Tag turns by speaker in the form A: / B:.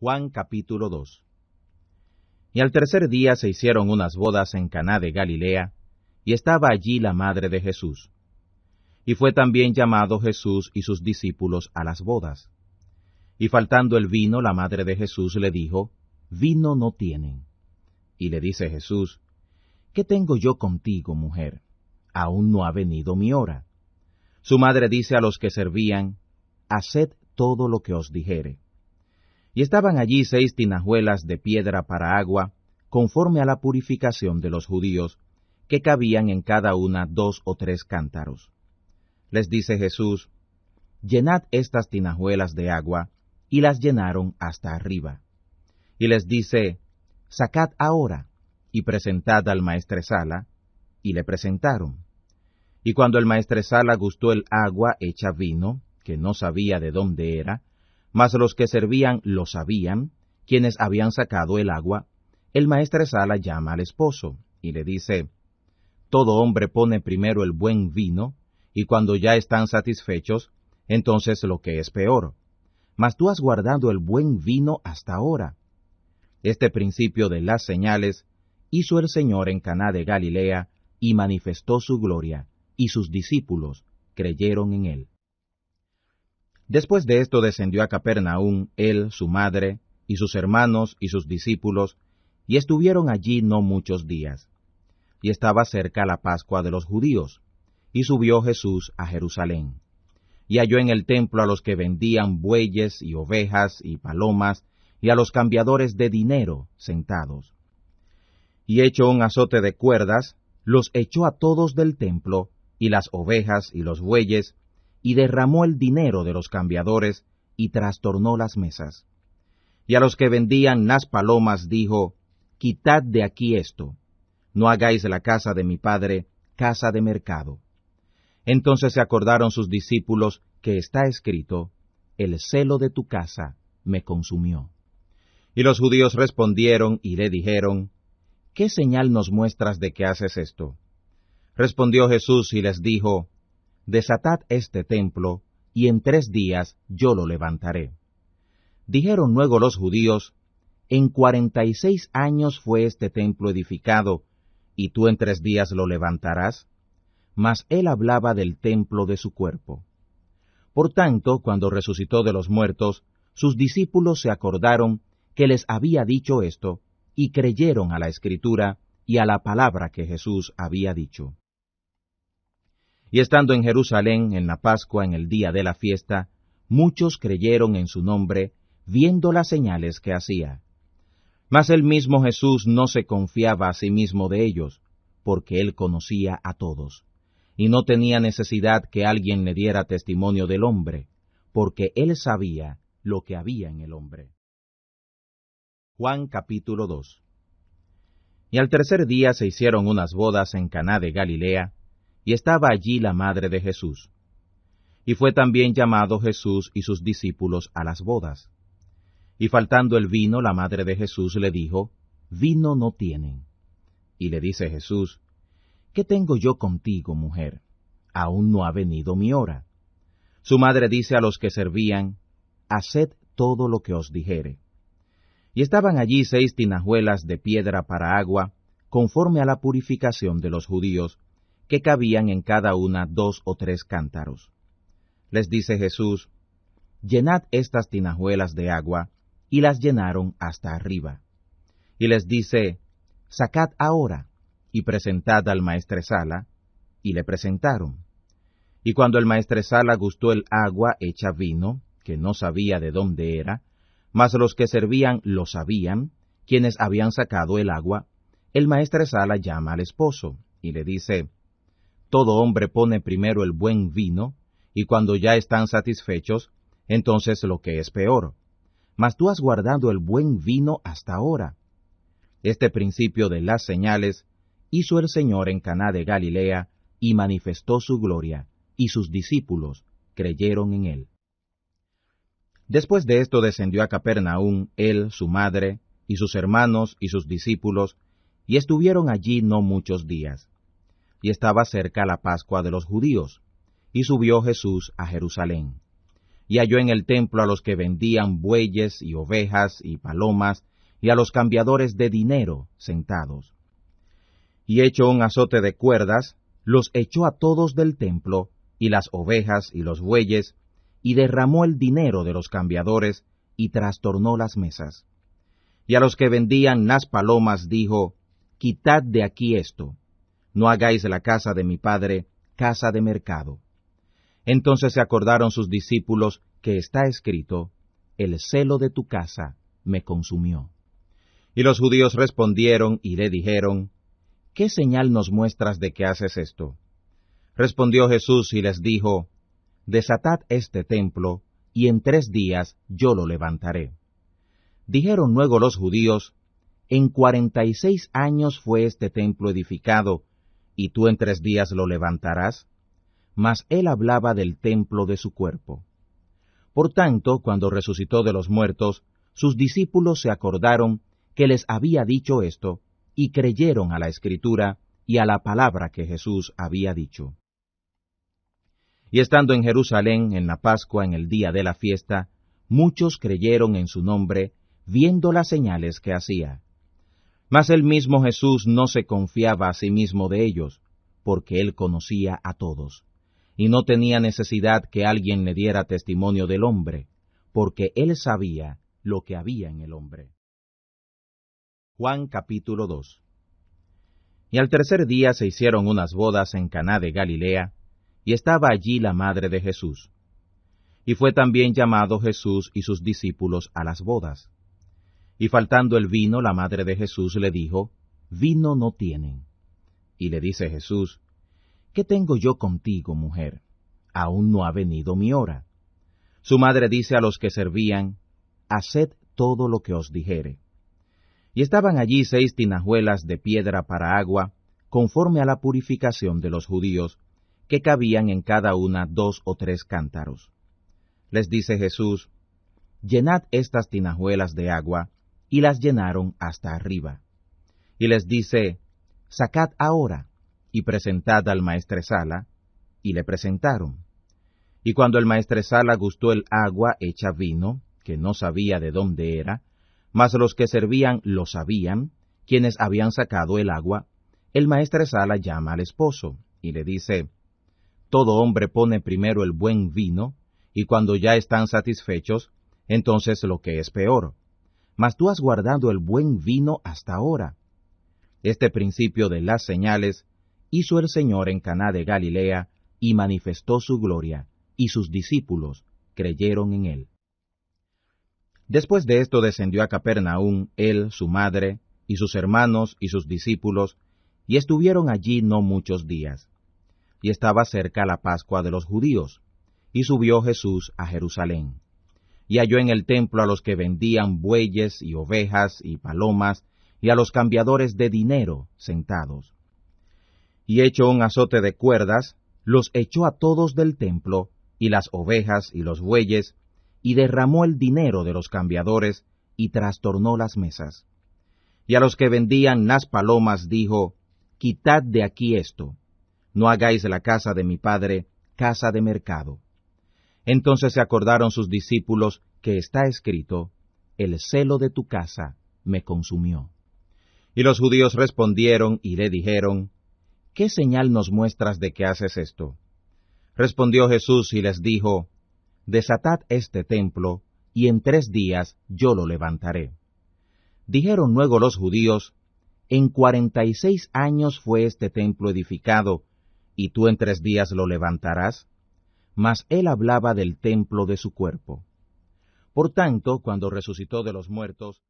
A: Juan capítulo 2. Y al tercer día se hicieron unas bodas en Caná de Galilea, y estaba allí la madre de Jesús. Y fue también llamado Jesús y sus discípulos a las bodas. Y faltando el vino, la madre de Jesús le dijo, «Vino no tienen». Y le dice Jesús, «¿Qué tengo yo contigo, mujer? Aún no ha venido mi hora». Su madre dice a los que servían, «Haced todo lo que os dijere». Y estaban allí 6 tinajuelas de piedra para agua, conforme a la purificación de los judíos, que cabían en cada una 2 o 3 cántaros. Les dice Jesús, «Llenad estas tinajuelas de agua», y las llenaron hasta arriba. Y les dice, «Sacad ahora, y presentad al maestresala», y le presentaron. Y cuando el maestresala gustó el agua hecha vino, que no sabía de dónde era, mas los que servían lo sabían, quienes habían sacado el agua, el maestresala llama al esposo, y le dice, «Todo hombre pone primero el buen vino, y cuando ya están satisfechos, entonces lo que es peor. Mas tú has guardado el buen vino hasta ahora». Este principio de las señales hizo el Señor en Caná de Galilea, y manifestó su gloria, y sus discípulos creyeron en él. Después de esto descendió a Capernaum él, su madre, y sus hermanos y sus discípulos, y estuvieron allí no muchos días. Y estaba cerca la Pascua de los judíos, y subió Jesús a Jerusalén. Y halló en el templo a los que vendían bueyes y ovejas y palomas, y a los cambiadores de dinero sentados. Y hecho un azote de cuerdas, los echó a todos del templo, y las ovejas y los bueyes, y derramó el dinero de los cambiadores, y trastornó las mesas. Y a los que vendían las palomas dijo, «Quitad de aquí esto, no hagáis la casa de mi padre casa de mercado». Entonces se acordaron sus discípulos que está escrito, «El celo de tu casa me consumió». Y los judíos respondieron y le dijeron, «¿Qué señal nos muestras de que haces esto?» Respondió Jesús y les dijo, «Desatad este templo, y en 3 días yo lo levantaré». Dijeron luego los judíos, «En 46 años fue este templo edificado, ¿y tú en 3 días lo levantarás?» Mas él hablaba del templo de su cuerpo. Por tanto, cuando resucitó de los muertos, sus discípulos se acordaron que les había dicho esto, y creyeron a la Escritura y a la palabra que Jesús había dicho. Y estando en Jerusalén en la Pascua en el día de la fiesta, muchos creyeron en su nombre, viendo las señales que hacía. Mas el mismo Jesús no se confiaba a sí mismo de ellos, porque él conocía a todos, y no tenía necesidad que alguien le diera testimonio del hombre, porque él sabía lo que había en el hombre. Juan capítulo 2. Y al tercer día se hicieron unas bodas en Caná de Galilea, y estaba allí la madre de Jesús. Y fue también llamado Jesús y sus discípulos a las bodas. Y faltando el vino, la madre de Jesús le dijo, «Vino no tienen». Y le dice Jesús, «¿Qué tengo yo contigo, mujer? Aún no ha venido mi hora». Su madre dice a los que servían, «Haced todo lo que os dijere». Y estaban allí 6 tinajuelas de piedra para agua, conforme a la purificación de los judíos, que cabían en cada una 2 o 3 cántaros. Les dice Jesús, «Llenad estas tinajuelas de agua», y las llenaron hasta arriba. Y les dice, «Sacad ahora, y presentad al maestresala», y le presentaron. Y cuando el maestresala gustó el agua hecha vino, que no sabía de dónde era, mas los que servían lo sabían, quienes habían sacado el agua, el maestresala llama al esposo, y le dice, «Todo hombre pone primero el buen vino, y cuando ya están satisfechos, entonces lo que es peor. Mas tú has guardado el buen vino hasta ahora». Este principio de las señales hizo el Señor en Caná de Galilea, y manifestó su gloria, y sus discípulos creyeron en él. Después de esto descendió a Capernaum él, su madre, y sus hermanos y sus discípulos, y estuvieron allí no muchos días. Y estaba cerca la Pascua de los judíos, y subió Jesús a Jerusalén. y halló en el templo a los que vendían bueyes y ovejas y palomas, y a los cambiadores de dinero sentados. Y hecho un azote de cuerdas, los echó a todos del templo, y las ovejas y los bueyes, y derramó el dinero de los cambiadores, y trastornó las mesas. Y a los que vendían las palomas dijo, Quitad de aquí esto, no hagáis la casa de mi padre casa de mercado. Entonces se acordaron sus discípulos que está escrito, El celo de tu casa me consumió. Y los judíos respondieron y le dijeron, ¿Qué señal nos muestras de que haces esto? Respondió Jesús y les dijo, Desatad este templo, y en 3 días yo lo levantaré. Dijeron luego los judíos, En 46 años fue este templo edificado, ¿y tú en 3 días lo levantarás? Mas él hablaba del templo de su cuerpo. Por tanto, cuando resucitó de los muertos, sus discípulos se acordaron que les había dicho esto, y creyeron a la Escritura y a la palabra que Jesús había dicho. Y estando en Jerusalén en la Pascua en el día de la fiesta, muchos creyeron en su nombre, viendo las señales que hacía. Mas el mismo Jesús no se confiaba a sí mismo de ellos, porque él conocía a todos, y no tenía necesidad que alguien le diera testimonio del hombre, porque él sabía lo que había en el hombre. Juan capítulo 2. Y al 3er día se hicieron unas bodas en Caná de Galilea, y estaba allí la madre de Jesús. Y fue también llamado Jesús y sus discípulos a las bodas. Y faltando el vino, la madre de Jesús le dijo, Vino no tienen. Y le dice Jesús, ¿Qué tengo yo contigo, mujer? Aún no ha venido mi hora. Su madre dice a los que servían, Haced todo lo que os dijere. Y estaban allí 6 tinajuelas de piedra para agua, conforme a la purificación de los judíos, que cabían en cada una 2 o 3 cántaros. Les dice Jesús, Llenad estas tinajuelas de agua, y las llenaron hasta arriba. Y les dice, Sacad ahora, y presentad al maestresala, y le presentaron. Y cuando el maestresala gustó el agua hecha vino, que no sabía de dónde era, mas los que servían lo sabían, quienes habían sacado el agua, el maestresala llama al esposo, y le dice, Todo hombre pone primero el buen vino, y cuando ya están satisfechos, entonces lo que es peor. Mas tú has guardado el buen vino hasta ahora. Este principio de las señales hizo el Señor en Caná de Galilea, y manifestó su gloria, y sus discípulos creyeron en él. Después de esto descendió a Capernaum él, su madre, y sus hermanos y sus discípulos, y estuvieron allí no muchos días. Y estaba cerca la Pascua de los judíos, y subió Jesús a Jerusalén. Y halló en el templo a los que vendían bueyes y ovejas y palomas, y a los cambiadores de dinero sentados. Y hecho un azote de cuerdas, los echó a todos del templo, y las ovejas y los bueyes, y derramó el dinero de los cambiadores, y trastornó las mesas. Y a los que vendían las palomas dijo, Quitad de aquí esto, no hagáis la casa de mi padre casa de mercado. Entonces se acordaron sus discípulos que está escrito, El celo de tu casa me consumió. Y los judíos respondieron y le dijeron, ¿Qué señal nos muestras de que haces esto? Respondió Jesús y les dijo, Desatad este templo, y en 3 días yo lo levantaré. Dijeron luego los judíos, En 46 años fue este templo edificado, ¿y tú en 3 días lo levantarás? Mas él hablaba del templo de su cuerpo. Por tanto, cuando resucitó de los muertos,